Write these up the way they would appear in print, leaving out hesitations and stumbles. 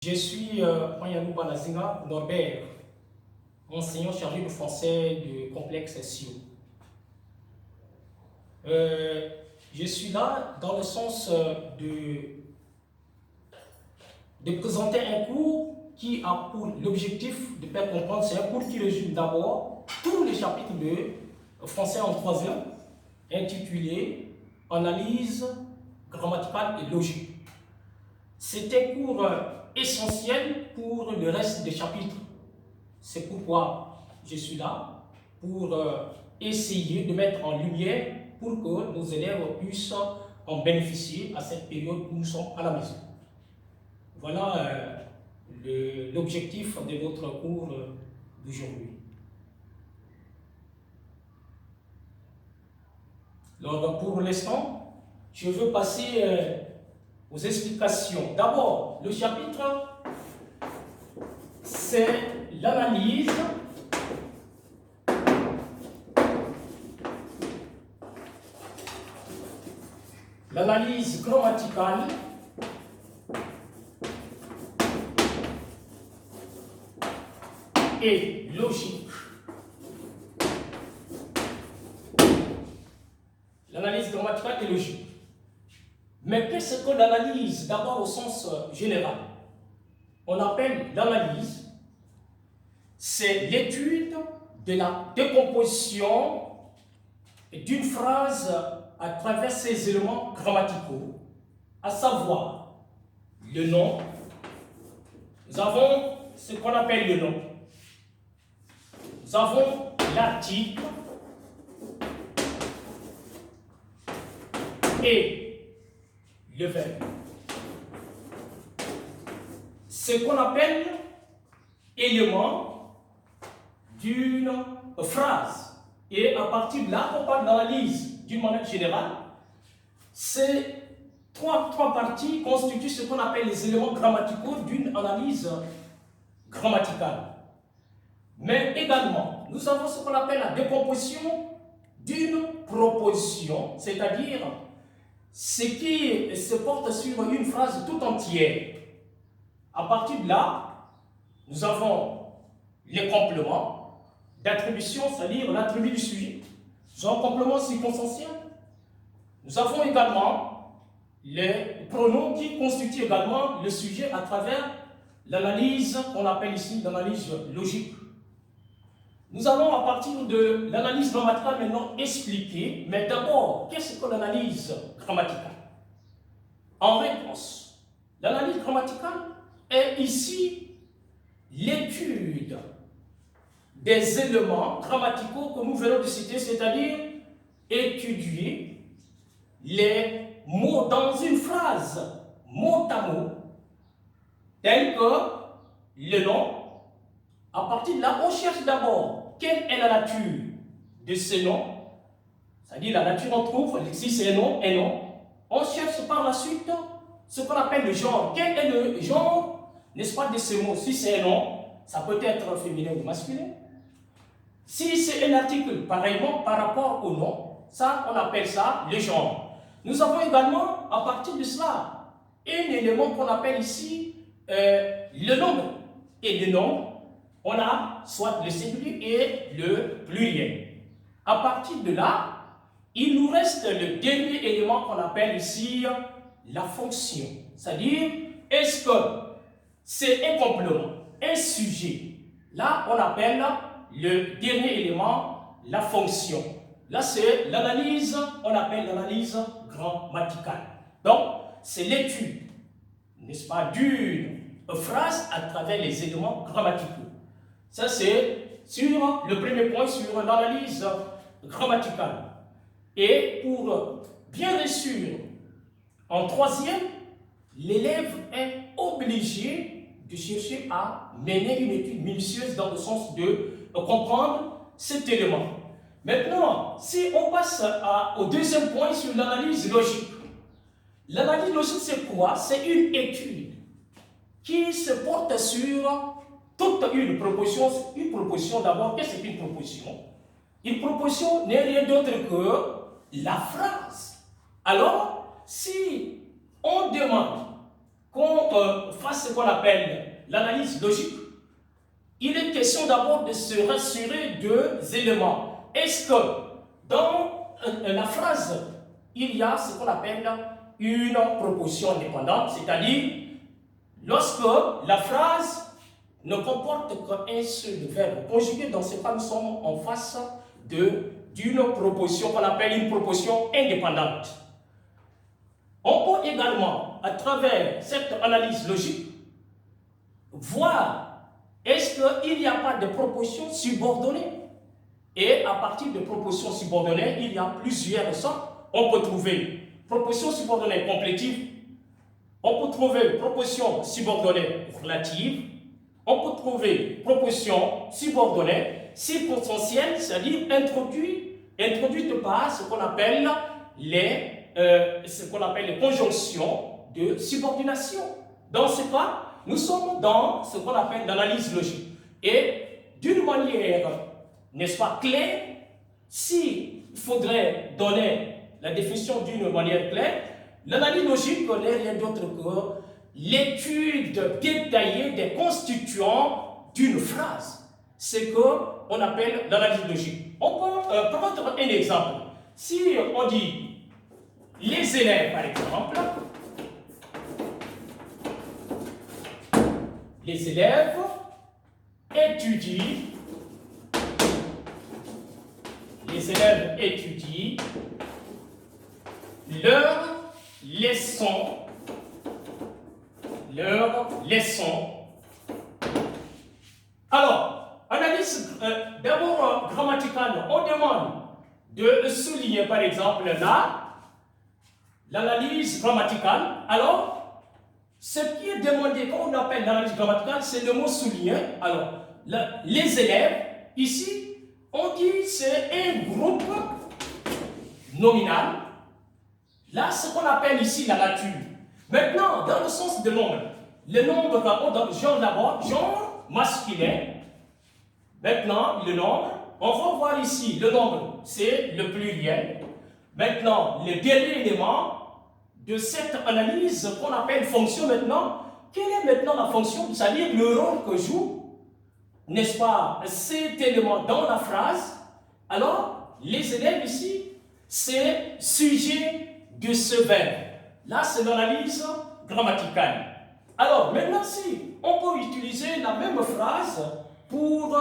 Je suis Oyalou Balazinga Norbert, enseignant chargé de français du complexe SIO. Je suis là dans le sens de présenter un cours qui a pour l'objectif de faire comprendre. C'est un cours qui résume d'abord tous les chapitres de français en 3e, intitulé Analyse grammaticale et logique. C'est un cours essentiel pour le reste des chapitres. C'est pourquoi je suis là, pour essayer de mettre en lumière pour que nos élèves puissent en bénéficier à cette période où nous sommes à la maison. Voilà l'objectif de notre cours d'aujourd'hui. Alors, pour l'instant, je veux passer aux explications. D'abord, le chapitre, c'est l'analyse grammaticale et logique. L'analyse grammaticale et logique. Mais qu'est-ce que l'analyse, d'abord au sens général? On appelle l'analyse, c'est l'étude de la décomposition d'une phrase à travers ses éléments grammaticaux, à savoir le nom. Nous avons ce qu'on appelle le nom. Nous avons l'article et le verbe. Ce qu'on appelle élément d'une phrase. Et à partir de là, on parle d'analyse d'une manière générale. Ces trois parties constituent ce qu'on appelle les éléments grammaticaux d'une analyse grammaticale. Mais également, nous avons ce qu'on appelle la décomposition d'une proposition, c'est-à-dire ce qui se porte sur une phrase tout entière. À partir de là, nous avons les compléments d'attribution, c'est-à-dire l'attribut du sujet. Nous avons un complément circonstanciel. Nous avons également les pronoms qui constituent également le sujet à travers l'analyse qu'on appelle ici l'analyse logique. Nous allons à partir de l'analyse grammaticale maintenant expliquer, mais d'abord, qu'est-ce que l'analyse grammaticale? En réponse, l'analyse grammaticale est ici l'étude des éléments grammaticaux que nous venons de citer, c'est-à-dire étudier les mots dans une phrase, mot à mot, tel que le nom. À partir de là, on cherche d'abord quelle est la nature de ce nom, c'est-à-dire la nature on trouve, si c'est un nom. On cherche par la suite ce qu'on appelle le genre. Quel est le genre, n'est-ce pas, de ce mot? Si c'est un nom, ça peut être féminin ou masculin. Si c'est un article, pareillement, par rapport au nom, ça, on appelle ça le genre. Nous avons également, à partir de cela, un élément qu'on appelle ici le nombre. Et le nombre, on a soit le singulier et le pluriel. À partir de là, il nous reste le dernier élément qu'on appelle ici la fonction. C'est-à-dire, est-ce que c'est un complément, un sujet? Là, on appelle le dernier élément la fonction. Là, c'est l'analyse, on appelle l'analyse grammaticale. Donc, c'est l'étude, n'est-ce pas, d'une phrase à travers les éléments grammaticaux. Ça, c'est sur le premier point, sur l'analyse grammaticale. Et pour bien réussir en 3e, l'élève est obligé de chercher à mener une étude minutieuse dans le sens de comprendre cet élément. Maintenant, si on passe au deuxième point sur l'analyse logique. L'analyse logique, c'est quoi? C'est une étude qui se porte sur toute une proposition. Une proposition d'abord, qu'est-ce que c'est une proposition? Une proposition n'est rien d'autre que la phrase. Alors, si on demande qu'on fasse ce qu'on appelle l'analyse logique, il est question d'abord de se rassurer deux éléments. Est-ce que dans la phrase, il y a ce qu'on appelle une proposition indépendante, c'est-à-dire lorsque la phrase ne comporte qu'un seul verbe conjugué, dans ce cas, nous sommes en face d'une proposition qu'on appelle une proposition indépendante. On peut également, à travers cette analyse logique, voir est-ce qu'il n'y a pas de proposition subordonnée. Et à partir de propositions subordonnées, il y a plusieurs sortes. On peut trouver proposition subordonnée complétive, on peut trouver proposition subordonnée relative, on peut trouver proposition subordonnée circonstancielle, c'est-à-dire introduite par ce qu'on appelle les conjonctions de subordination. Dans ce cas, nous sommes dans ce qu'on appelle l'analyse logique. Et d'une manière, n'est-ce pas, claire, s'il faudrait donner la définition d'une manière claire, l'analyse logique n'est rien d'autre que l'étude détaillée des constituants d'une phrase. C'est ce qu'on appelle l'analyse logique. On peut prendre un exemple. Si on dit les élèves, par exemple, les élèves étudient, leurs leçons. Alors, analyse d'abord grammaticale, on demande de souligner par exemple l'analyse grammaticale. Alors, ce qui est demandé, quand on appelle l'analyse grammaticale, c'est le mot souligner. Alors, les élèves, ici, on dit c'est un groupe nominal. Là, ce qu'on appelle ici la nature. Maintenant, dans le sens de nombre, le nombre, genre d'abord, genre masculin. Maintenant, le nombre, on va voir ici, le nombre, c'est le pluriel. Maintenant, le dernier élément de cette analyse qu'on appelle fonction maintenant, quelle est maintenant la fonction, c'est-à-dire le rôle que joue, n'est-ce pas, cet élément dans la phrase. Alors, les élèves ici, c'est sujet de ce verbe. Là, c'est l'analyse grammaticale. Alors, maintenant, si on peut utiliser la même phrase pour,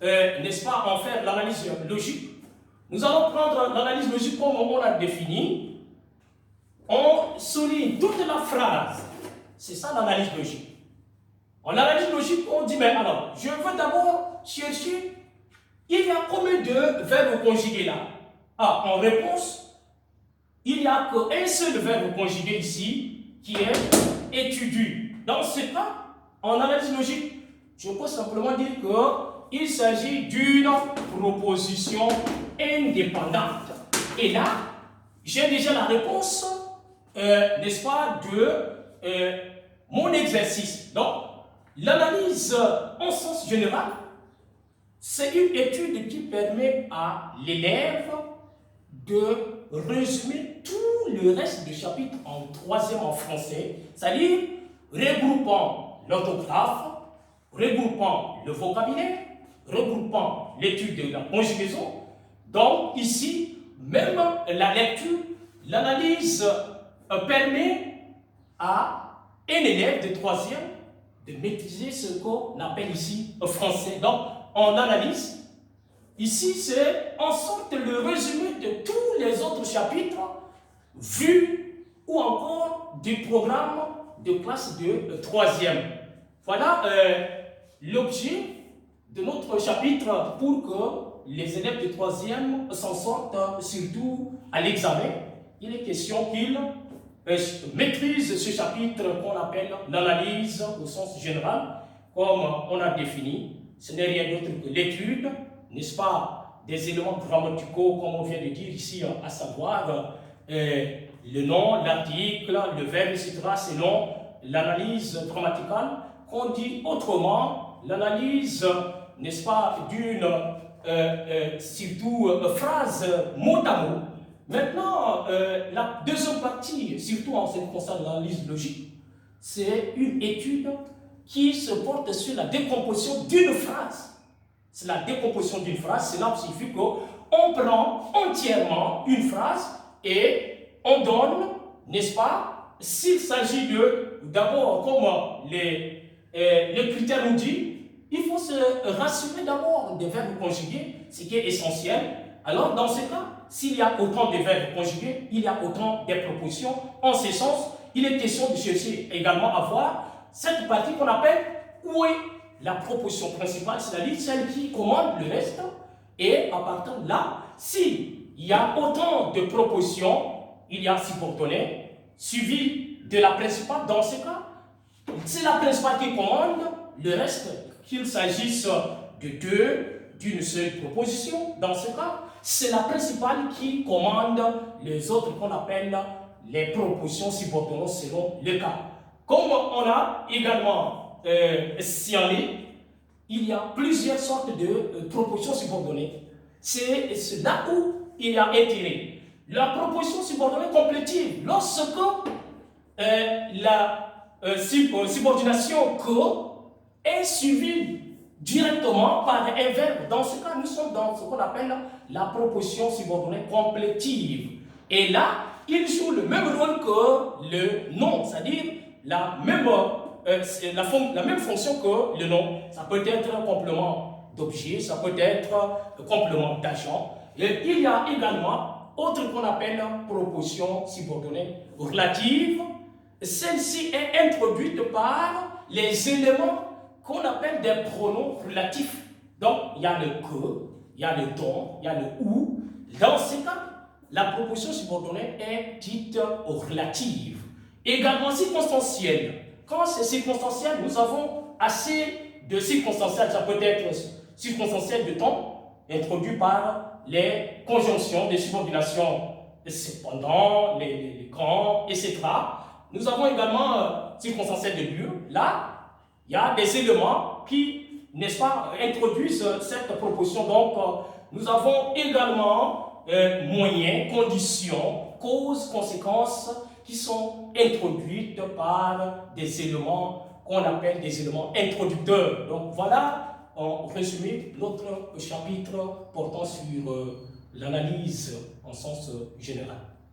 n'est-ce pas, en faire l'analyse logique, nous allons prendre l'analyse logique comme on l'a défini. On souligne toute la phrase. C'est ça l'analyse logique. En analyse logique, on dit, mais alors, je veux d'abord chercher, il y a combien de verbes conjugués là? Ah, en réponse, il n'y a qu'un seul verbe conjugué ici, qui est étudié. Dans ce cas, en analyse logique, je peux simplement dire qu'il s'agit d'une proposition indépendante. Et là, j'ai déjà la réponse, n'est-ce pas, de mon exercice. Donc, l'analyse en sens général, c'est une étude qui permet à l'élève de résumer tout le reste du chapitre en troisième en français, c'est-à-dire regroupant l'orthographe, regroupant le vocabulaire, regroupant l'étude de la conjugaison. Donc ici, même la lecture, l'analyse permet à un élève de troisième de maîtriser ce qu'on appelle ici le français. Donc, en analyse, ici, c'est en sorte le résumé de tous les autres chapitres vus ou encore du programme de classe de troisième. Voilà l'objet de notre chapitre pour que les élèves de troisième s'en sortent surtout à l'examen. Il est question qu'ils maîtrisent ce chapitre qu'on appelle l'analyse au sens général, comme on a défini. Ce n'est rien d'autre que l'étude, n'est-ce pas, des éléments grammaticaux, comme on vient de dire ici, à savoir le nom, l'article, le verbe, etc., selon l'analyse grammaticale, qu'on dit autrement, l'analyse, n'est-ce pas, d'une surtout phrase mot à mot. Maintenant, la deuxième partie, surtout en ce qui concerne l'analyse logique, c'est une étude qui se porte sur la décomposition d'une phrase. C'est la décomposition d'une phrase. Cela signifie qu'on prend entièrement une phrase et on donne, n'est-ce pas, s'il s'agit d'abord, comme le critère nous dit, il faut se rassurer d'abord des verbes conjugués, ce qui est essentiel. Alors, dans ce cas, s'il y a autant de verbes conjugués, il y a autant de propositions. En ce sens, il est question de chercher également à voir cette partie qu'on appelle où est la proposition principale, c'est-à-dire celle qui commande le reste. Et à partir de là, s'il y a autant de propositions, il y a subordonné, suivi de la principale. Dans ce cas, c'est la principale qui commande le reste, qu'il s'agisse de deux, d'une seule proposition. Dans ce cas, c'est la principale qui commande les autres qu'on appelle les propositions subordonnées selon le cas. Comme on a également signalé, il y a plusieurs sortes de propositions subordonnées. C'est là où il y a intérêt. La proposition subordonnée complétive, lorsque la subordination que est suivie directement par un verbe. Dans ce cas, nous sommes dans ce qu'on appelle la proposition subordonnée complétive. Et là, il joue le même rôle que le nom, c'est-à-dire la même fonction que le nom. Ça peut être un complément d'objet, ça peut être un complément d'agent. Et il y a également autre qu'on appelle proposition subordonnée relative. Celle-ci est introduite par les éléments qu'on appelle des pronoms relatifs. Donc, il y a le que, il y a le dont, il y a le ou. Dans ce cas, la proposition subordonnée est dite relative. Également circonstancielle. Quand c'est circonstanciel, nous avons assez de circonstanciel. Ça peut être circonstanciel de temps, introduit par les conjonctions des subordinations cependant, les grands, etc. Nous avons également circonstanciel de lieu. Là, il y a des éléments qui, n'est-ce pas, introduisent cette proposition. Donc, nous avons également moyens, conditions, causes, conséquences qui sont introduites par des éléments qu'on appelle des éléments introducteurs. Donc, voilà, en résumé, notre chapitre portant sur l'analyse en sens général.